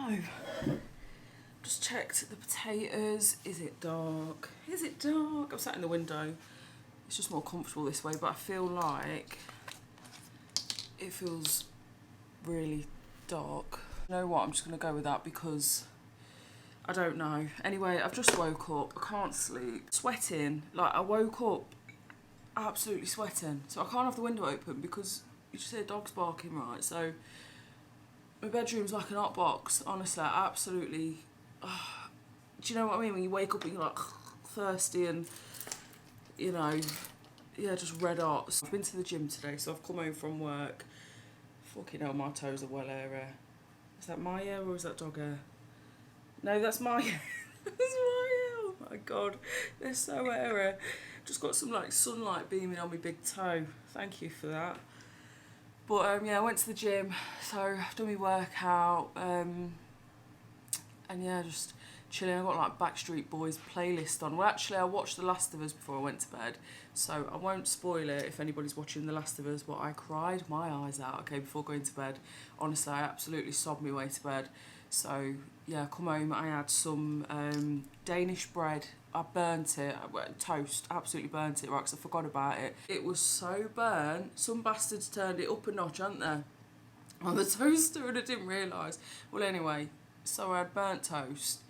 know. Just checked the potatoes. Is it dark? Is it dark? I'm sat in the window. It's just more comfortable this way, but I feel like it feels really dark. You know what? I'm just going to go with that because I don't know. Anyway, I've just woke up. I can't sleep. Sweating. Like, I woke up absolutely sweating. So I can't have the window open because you just hear dogs barking, right? So my bedroom's like an hot box. Honestly, absolutely. Do you know what I mean? When you wake up and you're like thirsty and, you know, yeah, just red hot. So I've been to the gym today, so I've come home from work. Fucking hell, my toes are well hair. Is that my hair or is that dog hair? No, that's my hair. That's my hair. Oh my God, they're so hairy. Just got some like sunlight beaming on my big toe. Thank you for that. But yeah, I went to the gym, so I've done my workout. And yeah, just chilling. I got like Backstreet Boys playlist on. Well, actually, I watched The Last of Us before I went to bed, so I won't spoil it if anybody's watching The Last of Us. But I cried my eyes out, okay, before going to bed. Honestly, I absolutely sobbed my way to bed. So yeah, I come home. I had some Danish bread. I burnt it. Toast. Absolutely burnt it, right? Because I forgot about it. It was so burnt. Some bastards turned it up a notch, hadn't they, on the toaster, and I didn't realise. Well, anyway. So I had burnt toast,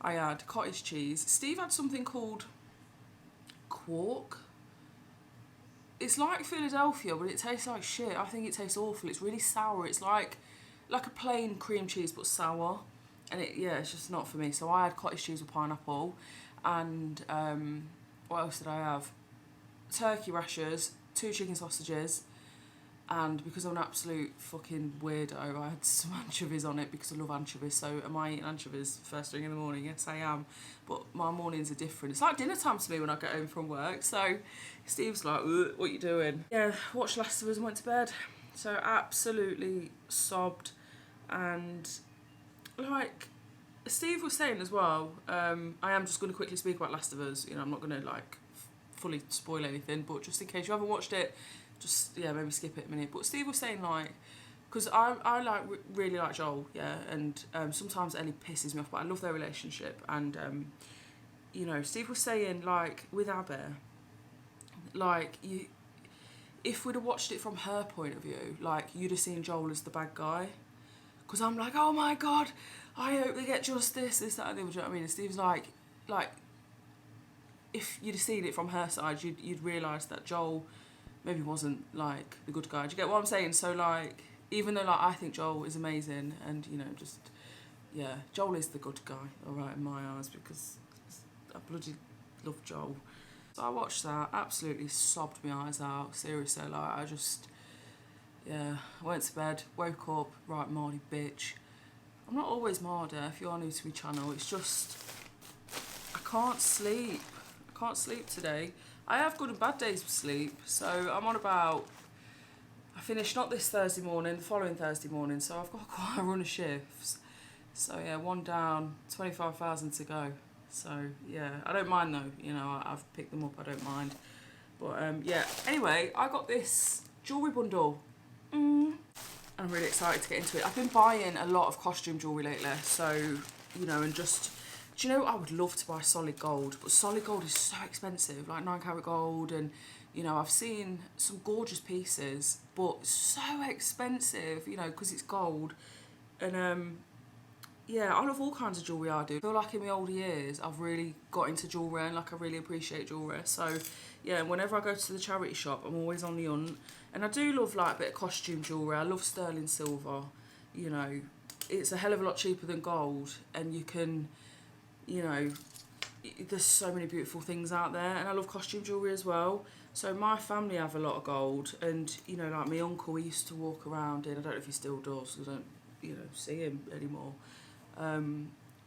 I had cottage cheese. Steve had something called quark. It's like Philadelphia, but it tastes like shit. I think it tastes awful. It's really sour. It's like a plain cream cheese, but sour. And it's just not for me. So I had cottage cheese with pineapple. And what else did I have? Turkey rashers, 2 chicken sausages. And because I'm an absolute fucking weirdo, I had some anchovies on it because I love anchovies. So am I eating anchovies first thing in the morning? Yes, I am. But my mornings are different. It's like dinner time to me when I get home from work. So Steve's like, what you doing? Yeah, watched Last of Us and went to bed. So absolutely sobbed. And like Steve was saying as well, I am just going to quickly speak about Last of Us. You know, I'm not going to like fully spoil anything, but just in case you haven't watched it, just, yeah, maybe skip it a minute. But Steve was saying, like, because I like really like Joel, yeah, and sometimes Ellie pisses me off, but I love their relationship. And, you know, Steve was saying, like, with Abby, like, if we'd have watched it from her point of view, like, you'd have seen Joel as the bad guy. Because I'm like, oh my God, I hope they get justice, this, that, and the other, do you know what I mean? And Steve's like, if you'd have seen it from her side, you'd realise that Joel maybe wasn't like the good guy. Do you get what I'm saying? So like, even though like I think Joel is amazing, and you know, just yeah, Joel is the good guy, all right, in my eyes, because I bloody love Joel. So I watched that, absolutely sobbed my eyes out. Seriously, like I just, yeah, I went to bed, woke up, right, Mardy bitch. I'm not always Marder. If you are new to my channel, it's just I can't sleep. I can't sleep today. I have good and bad days with sleep, so I'm on about, I finished not this Thursday morning, the following Thursday morning, so I've got quite a run of shifts. So yeah, 1 down, 25,000 to go. So yeah, I don't mind though, you know, I've picked them up, I don't mind. But yeah, anyway, I got this jewellery bundle. I'm really excited to get into it. I've been buying a lot of costume jewellery lately, so, you know, and just, do you know, I would love to buy solid gold, but solid gold is so expensive, like 9 carat gold, and, you know, I've seen some gorgeous pieces, but so expensive, you know, because it's gold. And, yeah, I love all kinds of jewellery I do. I feel like in my older years, I've really got into jewellery, and, like, I really appreciate jewellery. So, yeah, whenever I go to the charity shop, I'm always on the hunt. And I do love, like, a bit of costume jewellery. I love sterling silver, you know. It's a hell of a lot cheaper than gold, and you can, you know, there's so many beautiful things out there, and I love costume jewellery as well. So my family have a lot of gold, and, you know, like my uncle, he used to walk around in, I don't know if he still does, I don't, you know, see him anymore.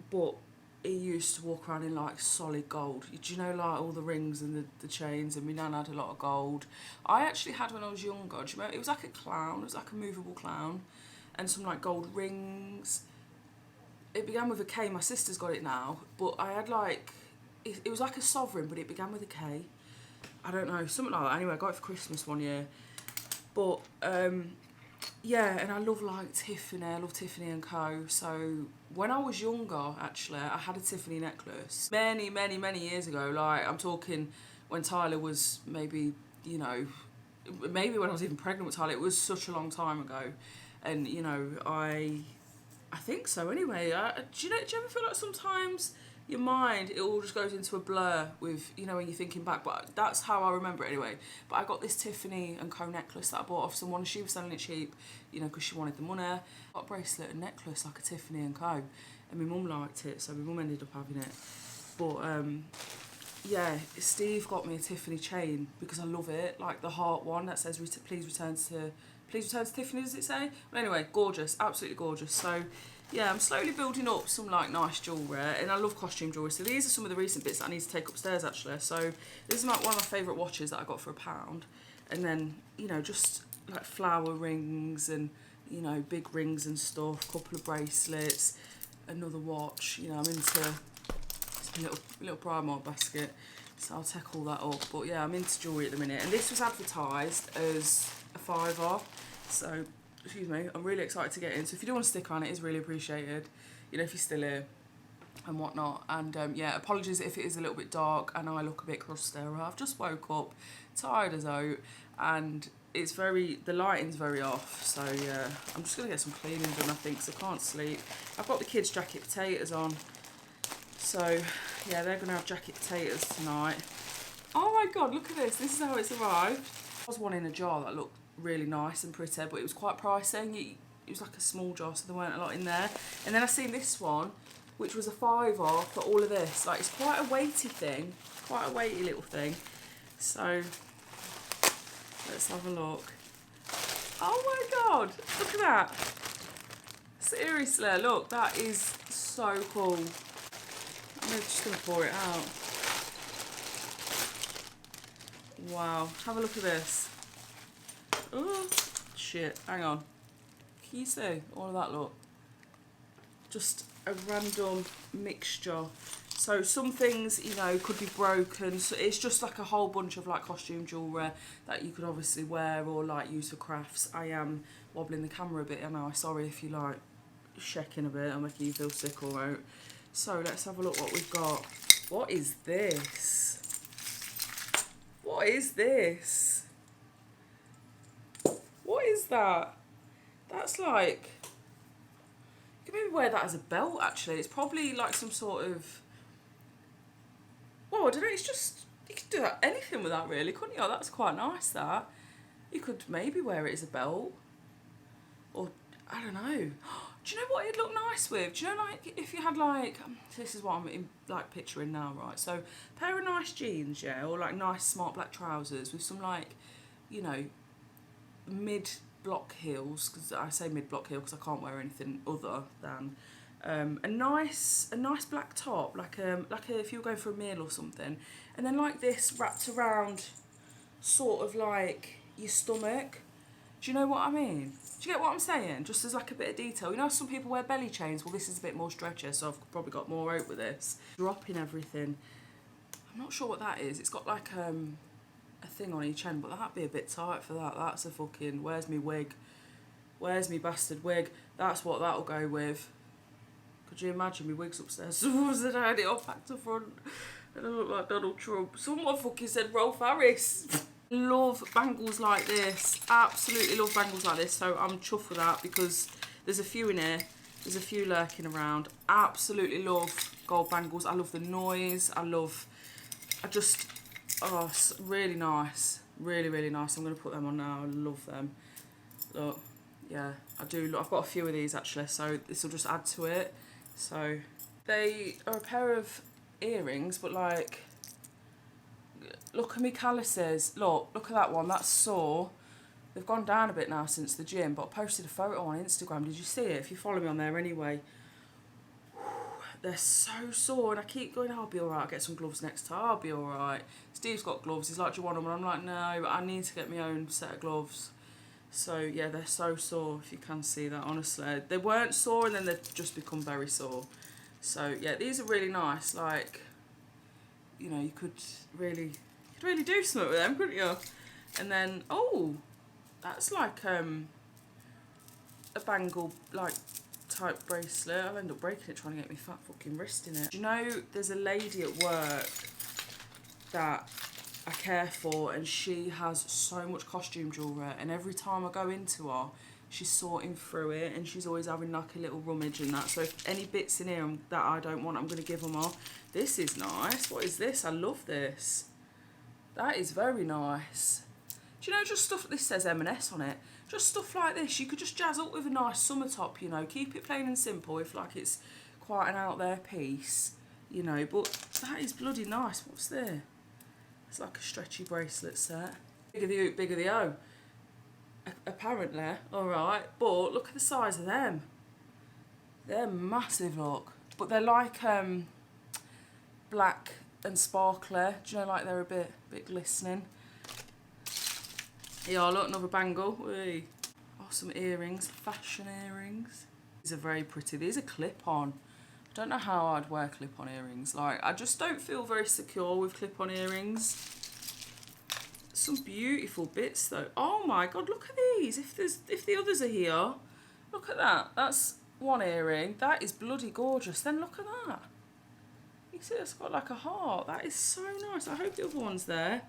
But he used to walk around in like solid gold. Do you know, like all the rings and the chains, and my nan had a lot of gold. I actually had when I was younger, do you remember? It was like a clown, it was like a movable clown, and some like gold rings. It began with a K, my sister's got it now, but I had like, it was like a sovereign, but it began with a K. I don't know, something like that. Anyway, I got it for Christmas one year. But yeah, and I love like Tiffany. I love Tiffany and Co. So when I was younger, actually, I had a Tiffany necklace many, many, many years ago. Like I'm talking when Tyler was maybe, you know, maybe when I was even pregnant with Tyler. It was such a long time ago, and you know, I think so. Anyway, do you ever feel like sometimes your mind, it all just goes into a blur with, you know, when you're thinking back, but that's how I remember it anyway. But I got this Tiffany and Co necklace that I bought off someone. She was selling it cheap, you know, because she wanted the money. I got a bracelet and necklace like a Tiffany and Co, and my mum liked it, so my mum ended up having it. But yeah, Steve got me a Tiffany chain because I love it, like the heart one that says please return to Tiffany, does it say? Well, anyway, gorgeous, absolutely gorgeous. So yeah, I'm slowly building up some like nice jewellery, and I love costume jewellery. So these are some of the recent bits that I need to take upstairs actually. So this is like one of my favourite watches that I got for £1, and then, you know, just like flower rings and, you know, big rings and stuff, couple of bracelets, another watch. You know, I'm into a little Primark basket, so I'll take all that up. But yeah, I'm into jewellery at the minute, and this was advertised as a £5, so excuse me, I'm really excited to get in. So if you do want to stick on, it is really appreciated, you know, if you're still here and whatnot. And yeah, apologies if it is a little bit dark and I look a bit crusty. I've just woke up, tired as out, and it's the lighting's very off. So yeah, I'm just gonna get some cleaning done, I think, so I can't sleep. I've got the kids' jacket potatoes on, so yeah, they're gonna have jacket potatoes tonight. Oh my god, look at this. This is how it's arrived. I was one in a jar that looked really nice and pretty, but it was quite pricey. It was like a small jar, so there weren't a lot in there. And then I seen this one, which was a £5 for all of this. Like, it's quite a weighty thing, quite a weighty little thing. So let's have a look. Oh my god, look at that. Seriously, look, that is so cool. I'm just gonna pour it out. Wow, have a look at this. Oh, shit, hang on. Can you see all of that, look? Just a random mixture. So some things, you know, could be broken. So it's just like a whole bunch of like costume jewellery that you could obviously wear or like use for crafts. I am wobbling the camera a bit, am I? Sorry if you like shaking a bit. I'm making you feel sick or out. So let's have a look what we've got. What is this? What is this? What is that? That's like, you can maybe wear that as a belt actually. It's probably like some sort of, well, I don't know, it's just, you could do that, anything with that really, couldn't you? Oh, that's quite nice, that. You could maybe wear it as a belt. Or, I don't know. Do you know what it'd look nice with? Do you know, like, if you had like, this is what I'm like picturing now, right? So, a pair of nice jeans, yeah, or like nice smart black trousers with some like, you know, mid-block heels, because I say mid-block heel because I can't wear anything other than a nice black top, like if you were going for a meal or something, and then like this wrapped around, sort of like your stomach. Do you know what I mean? Do you get what I'm saying? Just as like a bit of detail. You know, some people wear belly chains. Well, this is a bit more stretchy, so I've probably got more out with this. Dropping everything. I'm not sure what that is. It's got like a thing on each end, but that'd be a bit tight for that. That's a fucking, where's me wig? Where's me bastard wig? That's what that'll go with. Could you imagine me wig's upstairs? Someone said I had it off back to front and I look like Donald Trump. Someone fucking said Rolf Harris. Love bangles like this. Absolutely love bangles like this. So I'm chuffed with that because there's a few in here. There's a few lurking around. Absolutely love gold bangles. I love the noise. Oh, it's really nice. Really, really nice. I'm going to put them on now. I love them. Look, yeah, I do. Look, I've got a few of these actually, so this will just add to it. So they are a pair of earrings, but like, look at me calluses. Look at that one. That's sore. They've gone down a bit now since the gym, but I posted a photo on Instagram. Did you see it? If you follow me on there anyway. They're so sore, and I keep going, I'll be alright, I'll get some gloves next time, I'll be alright. Steve's got gloves, he's like, do you want them? And I'm like, no, I need to get my own set of gloves. So yeah, they're so sore, if you can see that, honestly. They weren't sore, and then they've just become very sore. So yeah, these are really nice, like, you know, you could really do something with them, couldn't you? And then, oh, that's like, a bangle, like, type bracelet. I'll end up breaking it trying to get me fat fucking wrist in it. Do you know, there's a lady at work that I care for, and she has so much costume jewellery, and every time I go into her, she's sorting through it, and she's always having like a little rummage and that. So if any bits in here that I don't want, I'm going to give them all. This is nice. What is this? I love this. That is very nice. Do you know, just stuff, this says M&S on it, just stuff like this, you could just jazz up with a nice summer top, you know, keep it plain and simple if like it's quite an out there piece, you know, but that is bloody nice. What's there? It's like a stretchy bracelet set. Bigger the oot, bigger the O. Apparently, alright, but look at the size of them. They're massive, look. But they're like black and sparkly. Do you know, like they're a bit glistening. Yeah, look, another bangle. Whee. Oh, some earrings, fashion earrings. These are very pretty. These are clip-on. I don't know how I'd wear clip-on earrings. Like, I just don't feel very secure with clip-on earrings. Some beautiful bits though. Oh my god, look at these. If the others are here, look at that. That's one earring. That is bloody gorgeous. Then look at that. You see it's got like a heart. That is so nice. I hope the other one's there.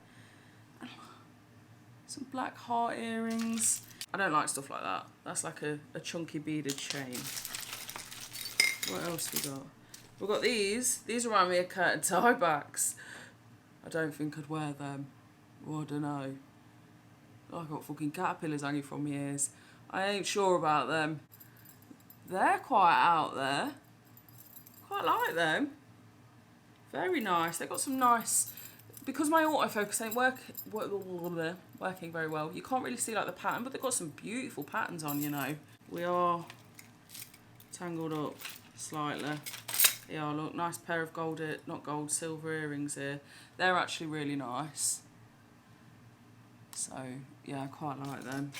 Some black heart earrings. I don't like stuff like that. That's like a chunky beaded chain. What else we got? We've got these. These remind me of curtain tie backs. I don't think I'd wear them. Oh, I don't know. I've got fucking caterpillars hanging from my ears. I ain't sure about them. They're quite out there. Quite like them. Very nice. They've got some nice... Because my autofocus ain't working very well, you can't really see like the pattern, but they've got some beautiful patterns on, you know. We are tangled up slightly. Yeah, look, nice pair of silver earrings here. They're actually really nice. So, yeah, I quite like them.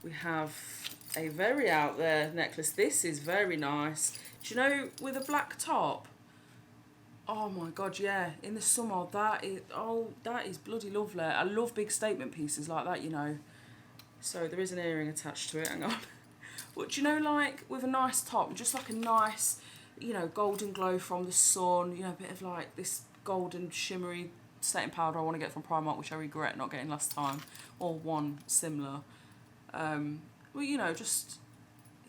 We have a very out there necklace. This is very nice. Do you know, with a black top? Oh my god, yeah. In the summer, that is bloody lovely. I love big statement pieces like that, you know. So there is an earring attached to it, hang on. But do you know, like, with a nice top, just like a nice, you know, golden glow from the sun, you know, a bit of like this golden shimmery setting powder I want to get from Primark, which I regret not getting last time, or one similar. Well, you know, just,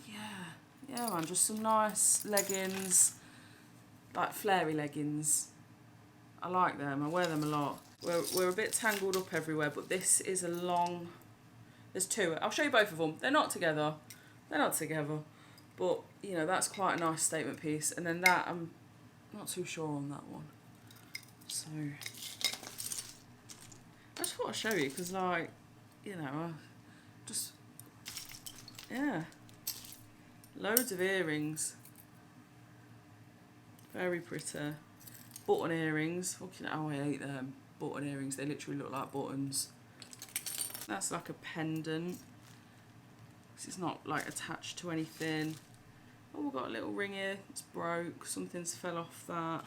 yeah man, just some nice leggings, like flary leggings. I like them, I wear them a lot. We're a bit tangled up everywhere, but this is a long, there's two. I'll show you both of them. They're not together, but you know, that's quite a nice statement piece. And then that, I'm not too sure on that one. So, I just thought I'd show you, because like, you know, just, yeah. Loads of earrings. Very pretty. Button earrings. Fucking hell, I hate them. Button earrings, they literally look like buttons. That's like a pendant. This is not like attached to anything. Oh, we've got a little ring here. It's broke. Something's fell off that.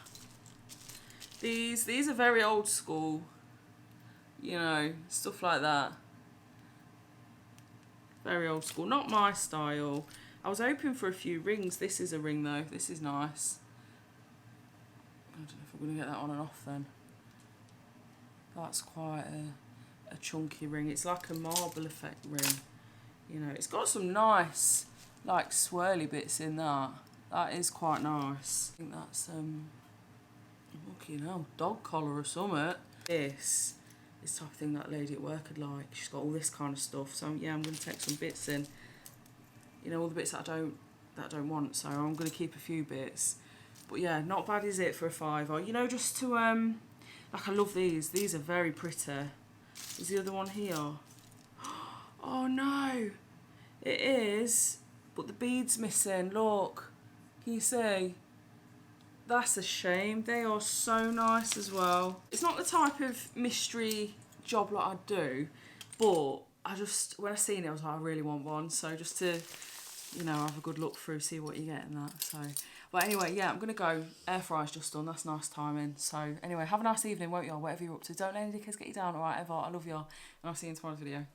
These are very old school. You know, stuff like that. Very old school. Not my style. I was hoping for a few rings. This is a ring though. This is nice. I don't know if I'm going to get that on and off then. That's quite a chunky ring. It's like a marble effect ring. You know, it's got some nice, like, swirly bits in that. That is quite nice. I think that's, fucking hell, dog collar or something. This is the type of thing that lady at work would like. She's got all this kind of stuff. So, yeah, I'm going to take some bits in. You know, all the bits that I don't want. So I'm going to keep a few bits. But, yeah, not bad, is it, for a £5? You know, just to, like, I love these. These are very pretty. Is the other one here? Oh no, it is, but the bead's missing. Look, can you see? That's a shame. They are so nice as well. It's not the type of mystery job that I'd do, but I just, when I seen it, I was like, I really want one. So just to, you know, have a good look through, see what you get in that. So, but anyway, yeah, I'm gonna go. Air fryer's just done. That's nice timing. So anyway, have a nice evening, won't you? Whatever you're up to. Don't let any kids get you down, alright, ever. I love you, and I'll see you in tomorrow's video.